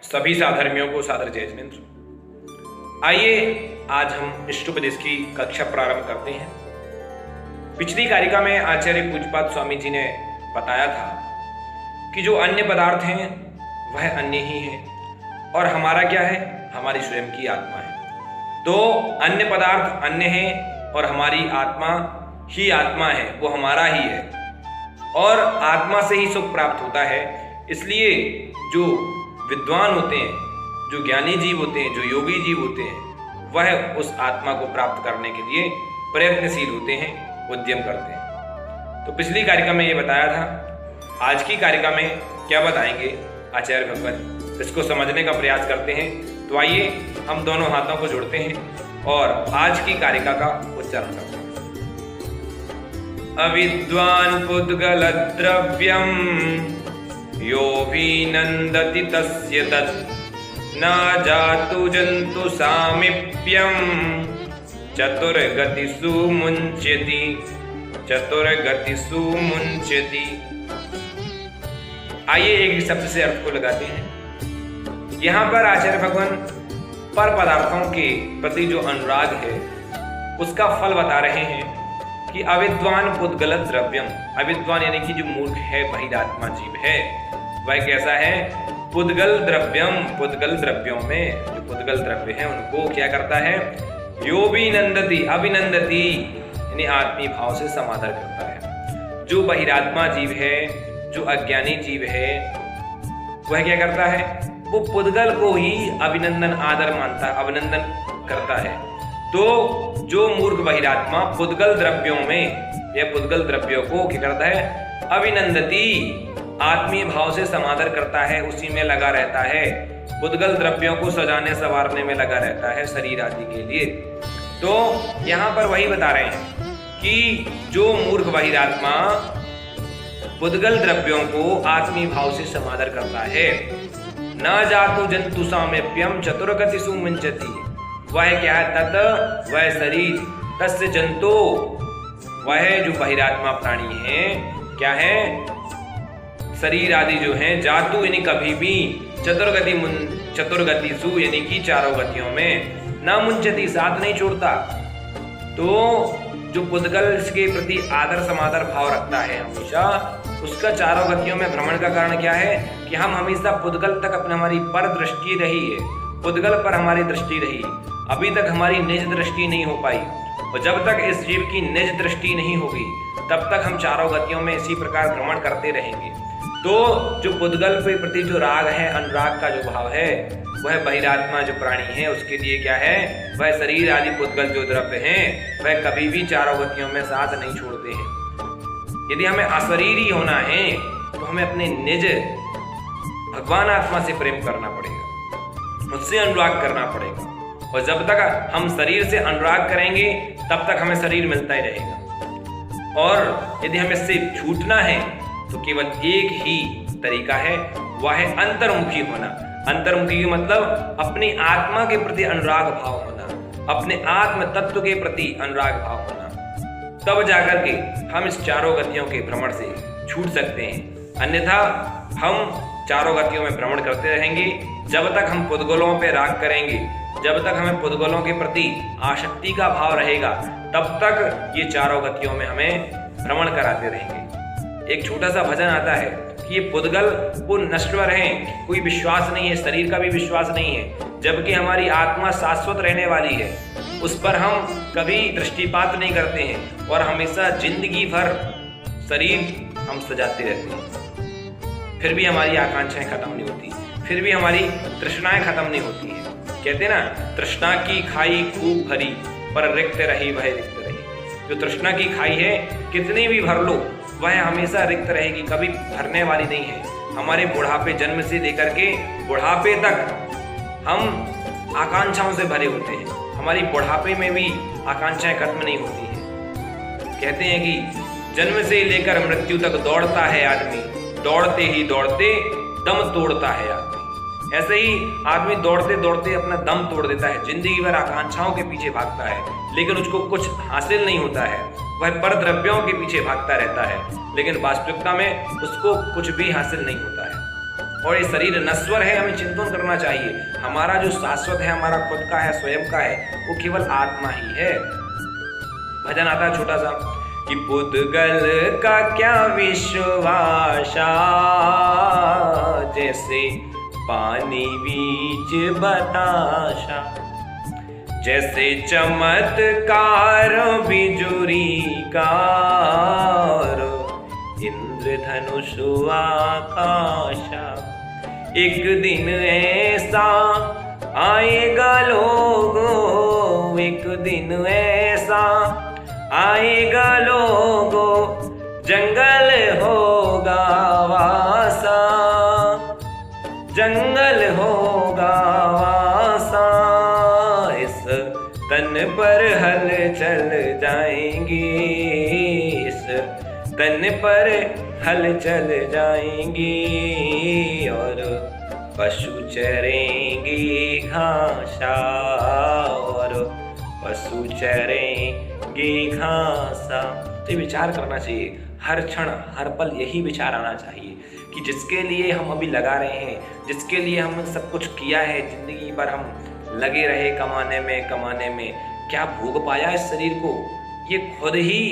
सभी साधर्मियों को सादर जय जिनेंद्र। आइए आज हम इष्टोपदेश की कक्षा प्रारंभ करते हैं। पिछली कारिका में आचार्य पूज्यपाद स्वामी जी ने बताया था कि जो अन्य पदार्थ हैं वह अन्य ही है और हमारा क्या है, हमारी स्वयं की आत्मा है। तो अन्य पदार्थ अन्य हैं और हमारी आत्मा ही आत्मा है, वो हमारा ही है और आत्मा से ही सुख प्राप्त होता है। इसलिए जो विद्वान होते हैं, जो ज्ञानी जीव होते हैं, जो योगी जीव होते हैं, वह उस आत्मा को प्राप्त करने के लिए प्रयत्नशील होते हैं, उद्यम करते हैं। तो पिछली कारिका में ये बताया था। आज की कारिका में क्या बताएंगे आचार्य भगवत, इसको समझने का प्रयास करते हैं। तो आइए हम दोनों हाथों को जोड़ते हैं और आज की कारिका का उच्चारण करते हैं। अविद्वान् पुद्गल द्रव्यम योऽभिनन्दति तस्य तत् न जातु जन्तु सामीप्यं चतुर्गतिषु मुञ्चति आइए एक शब्द से अर्थ को लगाते हैं। यहाँ पर आचार्य भगवान पर पदार्थों के प्रति जो अनुराग है उसका फल बता रहे हैं कि अविद्वान पुद्गल द्रव्यम, अविद्वान यानी कि जो मूर्ख है, बहिरात्मा जीव है, वह कैसा है? पुद्गल द्रव्यम, पुद्गल द्रव्यों में जो पुद्गल द्रव्य है उनको क्या करता है? योऽभिनन्दति, अभिनन्दति यानी आत्मीय भाव से समादर करता है। जो बहिरात्मा जीव है, जो अज्ञानी जीव है, वह क्या करता है? वो पुद्गल को ही अभिनंदन आदर मानता है, अभिनंदन करता है। तो जो मूर्ख बहिरात्मा पुद्गल द्रव्यों में या पुद्गल द्रव्यों को क्या करता है? अभिनंदति, आत्मीय भाव से समादर करता है, उसी में लगा रहता है, पुद्गल द्रव्यों को सजाने संवारने में लगा रहता है शरीर आदि के लिए। तो यहाँ पर वही बता रहे हैं कि जो मूर्ख बहिरात्मा पुद्गल द्रव्यों को आत्मीय भाव से समादर करता है, न जातु जंतु सामीप्यम चतुर्गतिषु मुञ्चति, वह क्या है? तत् वह शरीर, तस्य जंतु, वह जो बहिरात्मा प्राणी है, क्या है? शरीर आदि जो हैं, जातु यानी कभी भी, चतुर्गतिषु यानी कि चारों गतियों में, न मुंचति साथ नहीं छोड़ता। तो जो पुद्गल के प्रति आदर समादर भाव रखता है हमेशा, उसका चारों गतियों में भ्रमण का कारण क्या है? कि हम हमेशा पुद्गल तक अपनी हमारी पर दृष्टि रही है, पुद्गल पर हमारी दृष्टि रही, अभी तक हमारी निज दृष्टि नहीं हो पाई। और जब तक इस जीव की निज दृष्टि नहीं होगी तब तक हम चारों गतियों में इसी प्रकार भ्रमण करते रहेंगे। तो जो पुद्गल के प्रति जो राग है, अनुराग का जो भाव है, वह बहिरात्मा जो प्राणी है उसके लिए क्या है? वह शरीर आदि पुद्गल जो द्रव्य हैं वह कभी भी चारों गतियों में साथ नहीं छोड़ते हैं। यदि हमें अशरीरी होना है तो हमें अपने निज भगवान आत्मा से प्रेम करना पड़ेगा, उससे अनुराग करना पड़ेगा। और जब तक हम शरीर से अनुराग करेंगे तब तक हमें शरीर मिलता ही रहेगा। और यदि हमें इससे छूटना है तो केवल एक ही तरीका है, वह है अंतर्मुखी होना। अंतर्मुखी का मतलब अपनी आत्मा के प्रति अनुराग भाव होना, अपने आत्म तत्व के प्रति अनुराग भाव होना। तब जाकर के हम इस चारों गतियों के भ्रमण से छूट सकते हैं। अन्यथा हम चारों गतियों में भ्रमण करते रहेंगे। जब तक हम पुद्गलों पे राग करेंगे, जब तक हमें पुद्गलों के प्रति आसक्ति का भाव रहेगा, तब तक ये चारों गतियों में हमें भ्रमण कराते रहेंगे। एक छोटा सा भजन आता है कि ये पुद्गल वो नश्वर हैं, कोई विश्वास नहीं है, शरीर का भी विश्वास नहीं है, जबकि हमारी आत्मा शाश्वत रहने वाली है, उस पर हम कभी दृष्टिपात नहीं करते हैं और हमेशा जिंदगी भर शरीर हम सजाते रहते हैं। फिर भी हमारी आकांक्षाएं खत्म नहीं होती, फिर भी हमारी तृष्णाएं खत्म नहीं होती हैं। कहते हैं ना, तृष्णा की खाई खूब भरी पर रिक्त रही वह रिक्त रही। जो तृष्णा की खाई है कितनी भी भर लो, वह हमेशा रिक्त रहेगी, कभी भरने वाली नहीं है। हमारे बुढ़ापे, जन्म से लेकर के बुढ़ापे तक हम आकांक्षाओं से भरे होते हैं, हमारी बुढ़ापे में भी आकांक्षाएं खत्म नहीं होती हैं। कहते हैं कि जन्म से लेकर मृत्यु तक दौड़ता है आदमी, दौड़ते ही दौड़ते दम तोड़ता है आदमी। ऐसे ही आदमी दौड़ते दौड़ते अपना दम तोड़ देता है, जिंदगी भर आकांक्षाओं के पीछे भागता है, लेकिन उसको कुछ हासिल नहीं होता है। वह पर द्रव्यों के पीछे भागता रहता है, लेकिन वास्तविकता में उसको कुछ भी हासिल नहीं होता है। और ये शरीर नश्वर है, हमें चिंतन करना चाहिए। हमारा जो शाश्वत है, हमारा खुद का है, स्वयं का है, वो केवल आत्मा ही है। भजन आता है छोटा सा कि पुद्गल का क्या विश्वासा, जैसे पानी बीच बताशा, जैसे चमत्कार बिजुरी कार, इंद्रधनुष आकाशा। एक दिन ऐसा आएगा लोगों, एक दिन ऐसा आएगा लोगों, जंगल होगा वासा, जंगल होगा वासा। इस तन पर हल चल जाएंगे, इस तन पर हल चल जाएंगे, और पशु चरेंगे घासा, और पशु चरेंगे घासा। तो विचार करना चाहिए, हर क्षण हर पल यही विचार आना चाहिए कि जिसके लिए हम अभी लगा रहे हैं, जिसके लिए हम सब कुछ किया है, जिंदगी भर हम लगे रहे कमाने में, क्या भोग पाया इस शरीर को? ये खुद ही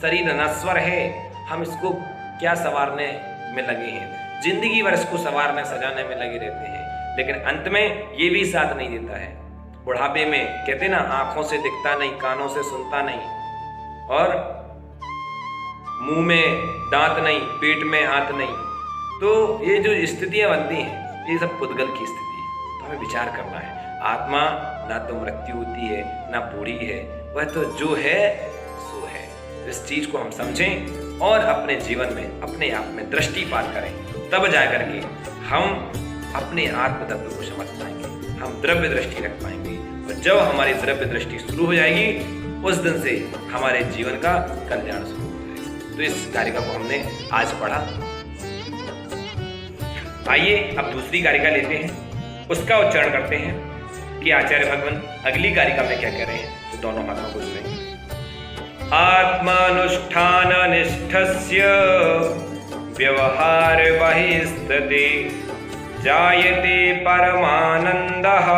शरीर नश्वर है, हम इसको क्या संवारने में लगे हैं, जिंदगी भर इसको संवारने सजाने में लगे रहते हैं, लेकिन अंत में ये भी साथ नहीं देता है। बुढ़ापे में कहते ना, आंखों से दिखता नहीं, कानों से सुनता नहीं, और मुंह में दांत नहीं, पेट में हाथ नहीं। तो ये जो स्थितियां बनती हैं, ये सब पुद्गल की स्थिति है। तो हमें विचार करना है, आत्मा ना तो मृत्यु होती है, ना बूढ़ी है, वह तो जो है सो है। इस चीज को हम समझें और अपने जीवन में अपने आप में दृष्टिपात करें, तब जाकर के हम अपने आत्म तत्व को समझ पाएंगे, हम द्रव्य दृष्टि रख पाएंगे। और जब हमारी द्रव्य दृष्टि शुरू हो जाएगी, उस दिन से हमारे जीवन का कल्याण शुरू हो जाएगा। तो इस कारिका को हमने आज पढ़ा। आइए अब दूसरी कारिका लेते हैं, उसका उच्चारण करते हैं कि आचार्य भगवान अगली कारिका में क्या कह रहे हैं। तो दोनों हाथों को जोड़ें। आत्मानुष्ठान निष्ठस्य व्यवहार बहिस्तते, जायते परमानंदः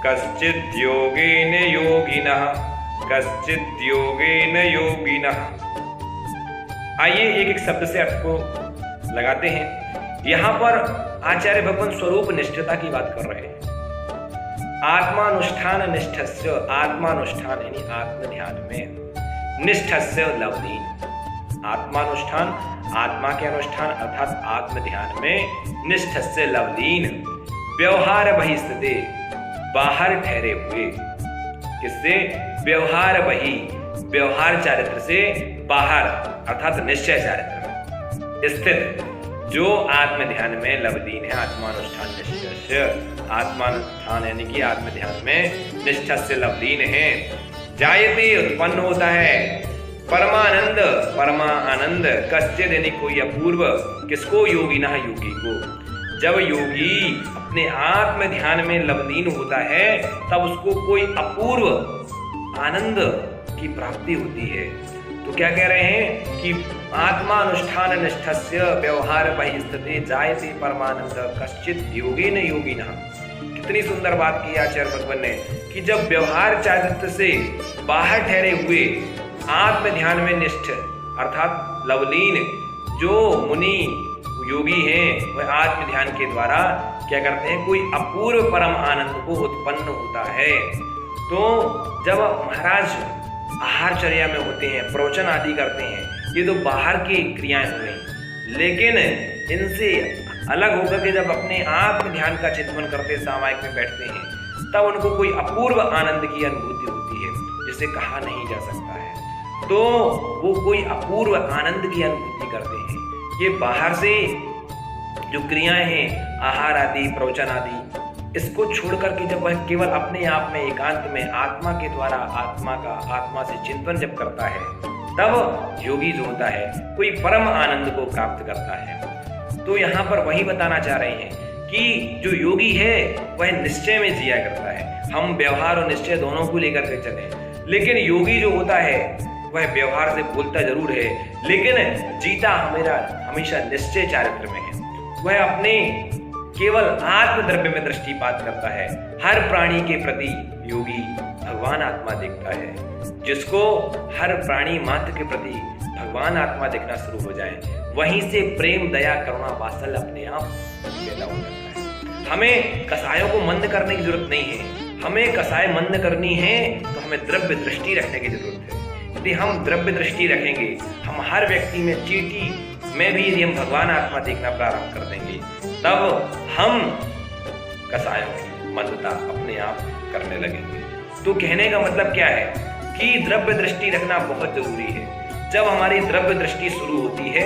कश्चित् योगेन योगिनः, कश्चित् योगेन योगिनः। आइए एक एक शब्द से अर्थ को लगाते हैं। यहाँ पर आचार्य भगवान स्वरूप निष्ठता की बात कर रहे हैं। आत्मानुष्ठान निष्ठस्य, आत्मानुष्ठान यानी आत्म ध्यान में, निष्ठस्य लवलीन। आत्मानुष्ठान, आत्मा के अनुष्ठान अर्थात आत्म ध्यान में, निष्ठस्य लवलीन, व्यवहार बहिस्थिते, बाहर ठहरे हुए। किससे? व्यवहार बहि, व्यवहार चारित्र से बाहर अर्थात निश्चय चारित्र स्थित, जो आत्म ध्यान में लवलीन है। आत्मानुष्ठान निष्ठस्य, आत्मानुष्ठान यानी कि आत्म ध्यान में निष्ठा से लवलीन है। जायते उत्पन्न होता है, परमानंद परमा आनंद, कश्चित् यानी कोई अपूर्व, किसको? योगिनः योगी को। जब योगी अपने आत्म ध्यान में लवलीन होता है, तब उसको कोई अपूर्व आनंद की प्राप्ति होती है। तो क्या कह रहे हैं कि आत्मानुष्ठान निष्ठस्य व्यवहार बहिस्थिते, जायते परमानंद कश्चित् योगेन योगिनः। कितनी सुंदर बात की आचार्य भगवान ने कि जब व्यवहार चारित्र से बाहर ठहरे हुए आत्म ध्यान में निष्ठ अर्थात लवलीन जो मुनि योगी हैं, वह आत्म ध्यान के द्वारा क्या करते हैं? कोई अपूर्व परम आनंद को उत्पन्न होता है। तो जब महाराज आहारचर्या में होते हैं, प्रवचन आदि करते हैं, ये तो बाहर की क्रियाएं हो गई, लेकिन इनसे अलग होकर के जब अपने आत्म ध्यान का चिंतन करते सामायिक में बैठते हैं, तब उनको कोई अपूर्व आनंद की अनुभूति होती है, जिसे कहा नहीं जा सकता है। तो वो कोई अपूर्व आनंद की अनुभूति करते हैं। ये बाहर से जो क्रियाएं हैं, आहार आदि, प्रवचन आदि, इसको छोड़ करके जब वह केवल अपने आप में एकांत में आत्मा के द्वारा आत्मा से चिंतन जब करता है, तब योगी जो होता है कोई परम आनंद को प्राप्त करता है। तो यहाँ पर वही बताना चाह रहे हैं कि जो योगी है वह निश्चय में जिया करता है। हम व्यवहार और निश्चय दोनों को लेकर के चले, लेकिन योगी जो होता है वह व्यवहार से बोलता जरूर है, लेकिन जीता हमेशा निश्चय चारित्र में है। वह अपने केवल आत्म द्रव्य में दृष्टिपात करता है। हर प्राणी के प्रति योगी भगवान आत्मा देखता है। जिसको हर प्राणी मात्र के प्रति भगवान आत्मा देखना शुरू हो जाए, वहीं से प्रेम, दया, करुणा, वात्सल्य अपने आप पैदा हो जाता है। हमें कसायों को मंद करने की जरूरत नहीं है। हमें कसाय मंद करनी है तो हमें द्रव्य दृष्टि रखने की जरूरत है। यदि हम द्रव्य दृष्टि रखेंगे, हम हर व्यक्ति में, चींटी में भी यदि हम भगवान आत्मा देखना प्रारंभ कर देंगे, तब हम कसायों की मंदता अपने आप करने लगेंगे। तो कहने का मतलब क्या है कि द्रव्य दृष्टि रखना बहुत जरूरी है। जब हमारी द्रव्य दृष्टि शुरू होती है,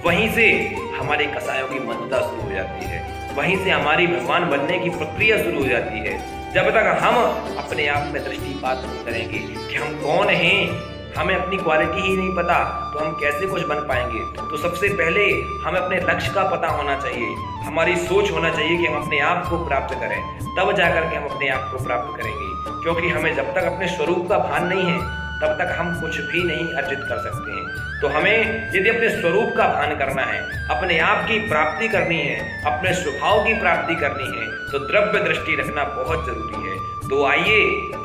वहीं से हमारे कसायों की मंदता शुरू हो जाती है, वहीं से हमारी भगवान बनने की प्रक्रिया शुरू हो जाती है। जब तक हम अपने आप में दृष्टिपात नहीं करेंगे कि हम कौन हैं, हमें अपनी क्वालिटी ही नहीं पता, तो हम कैसे कुछ बन पाएंगे। तो सबसे पहले हमें अपने लक्ष्य का पता होना चाहिए, हमारी सोच होना चाहिए कि हम अपने आप को प्राप्त करें, तब जाकर के हम अपने आप को प्राप्त करेंगे। क्योंकि हमें जब तक अपने स्वरूप का भान नहीं है, तब तक हम कुछ भी नहीं अर्जित कर सकते हैं। तो हमें यदि अपने स्वरूप का भान करना है, अपने आप की प्राप्ति करनी है, अपने स्वभाव की प्राप्ति करनी है, तो द्रव्य दृष्टि रखना बहुत जरूरी है। तो आइए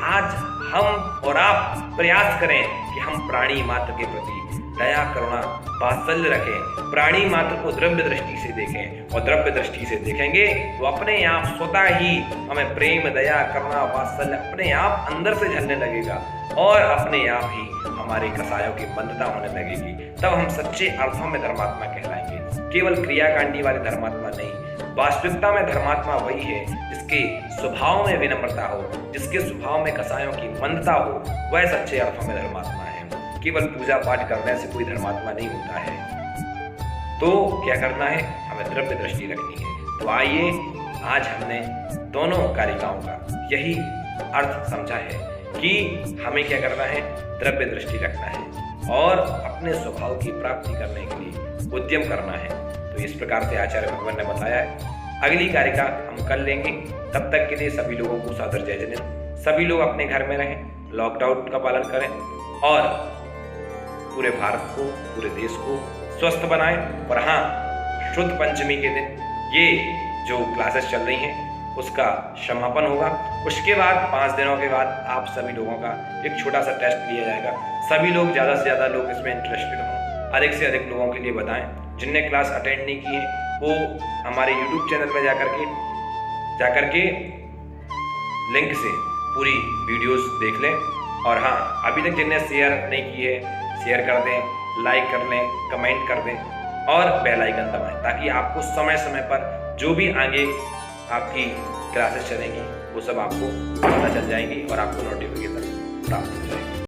आज हम और आप प्रयास करें कि हम प्राणी मात्र के प्रति दया, करुणा, वात्सल्य रखें, प्राणी मात्र को द्रव्य दृष्टि से देखें। और द्रव्य दृष्टि से देखेंगे तो अपने आप स्वतः ही हमें प्रेम, दया, करुणा, वात्सल्य अपने आप अंदर से झलने लगेगा और अपने आप ही हमारे कसायों की मंदता होने लगेगी। तब हम सच्चे अर्थों में धर्मात्मा कहलाएंगे, केवल क्रियाकांडी वाले धर्मात्मा नहीं। वास्तविकता में धर्मात्मा वही है जिसके स्वभाव में विनम्रता हो, जिसके स्वभाव में कसायों की मंदता हो, वह सच्चे अर्थों में धर्मात्मा है। केवल पूजा पाठ करने से कोई धर्मात्मा नहीं होता है। तो क्या करना है, हमें द्रव्य दृष्टि रखनी है। तो आइए आज हमने दोनों कारिकाओं का यही अर्थ समझा है कि हमें क्या करना है, द्रव्य दृष्टि रखना है और अपने स्वभाव की प्राप्ति करने के लिए उद्यम करना है। तो इस प्रकार से आचार्य भगवान ने बताया है। अगली कारिका हम कर लेंगे। तब तक के लिए सभी लोगों को सादर जय जयंत। सभी लोग अपने घर में रहें, लॉकडाउन का पालन करें और पूरे भारत को, पूरे देश को स्वस्थ बनाएं। और हाँ, शुद्ध पंचमी के दिन ये जो क्लासेस चल रही हैं उसका समापन होगा। उसके बाद 5 दिनों के बाद आप सभी लोगों का एक छोटा सा टेस्ट लिया जाएगा। सभी लोग ज़्यादा से ज़्यादा लोग इसमें इंटरेस्टेड हों, अधिक से अधिक लोगों के लिए बताएं। जिनने क्लास अटेंड नहीं की है वो हमारे YouTube चैनल में जाकर के लिंक से पूरी वीडियोस देख लें। और हाँ, अभी तक जिनने शेयर नहीं की है, शेयर कर दें, लाइक कर लें, कमेंट कर दें और बेल आइकन दबाएं, ताकि आपको समय समय पर जो भी आगे आपकी क्लासेस चलेंगी वो सब आपको पता चल जाएंगी और आपको नोटिफिकेशन प्राप्त हो जाएगी।